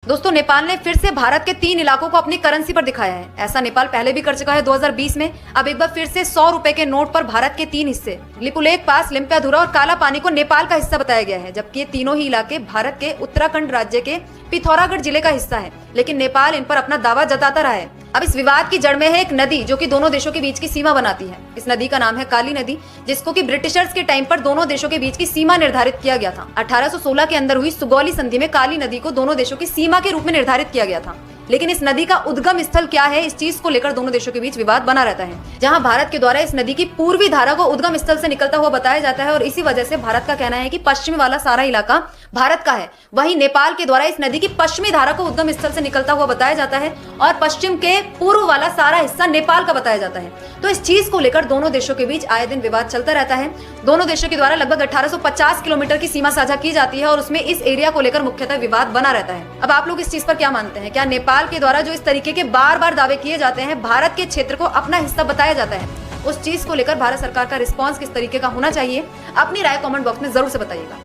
दोस्तों, नेपाल ने फिर से भारत के 3 इलाकों को अपनी करेंसी पर दिखाया है। ऐसा नेपाल पहले भी कर चुका है 2020 में। अब एक बार फिर से 100 रुपए के नोट पर भारत के 3 हिस्से लिपुलेख पास, लिम्पियाधुरा और काला पानी को नेपाल का हिस्सा बताया गया है, जबकि ये तीनों ही इलाके भारत के उत्तराखंड राज्य के पिथौरागढ़ जिले का हिस्सा है। लेकिन नेपाल इन पर अपना दावा जताता रहा है। अब इस विवाद की जड़ में है एक नदी जो कि दोनों देशों के बीच की सीमा बनाती है। इस नदी का नाम है काली नदी, जिसको कि ब्रिटिशर्स के टाइम पर दोनों देशों के बीच की सीमा निर्धारित किया गया था। 1816 के अंदर हुई सुगौली संधि में काली नदी को दोनों देशों की सीमा के रूप में निर्धारित किया गया था। लेकिन इस नदी का उद्गम स्थल क्या है, इस चीज को लेकर दोनों देशों के बीच विवाद बना रहता है। जहां भारत के द्वारा इस नदी की पूर्वी धारा को उद्गम स्थल से निकलता हुआ बताया जाता है और इसी वजह से भारत का कहना है कि पश्चिमी वाला सारा इलाका भारत का है। वहीं नेपाल के द्वारा इस नदी की पश्चिमी धारा को उद्गम स्थल से निकलता हुआ बताया जाता है और पश्चिम के पूर्व वाला सारा हिस्सा नेपाल का बताया जाता है। तो इस चीज को लेकर दोनों देशों के बीच आए दिन विवाद चलता रहता है। दोनों देशों के द्वारा लगभग 1850 किलोमीटर की सीमा साझा की जाती है और उसमें इस एरिया को लेकर मुख्यतः विवाद बना रहता है। अब आप लोग इस चीज पर क्या मानते हैं? क्या नेपाल के द्वारा जो इस तरीके के बार बार दावे किए जाते हैं, भारत के क्षेत्र को अपना हिस्सा बताया जाता है, उस चीज को लेकर भारत सरकार का रिस्पॉन्स किस तरीके का होना चाहिए? अपनी राय कमेंट बॉक्स में जरूर से बताइएगा।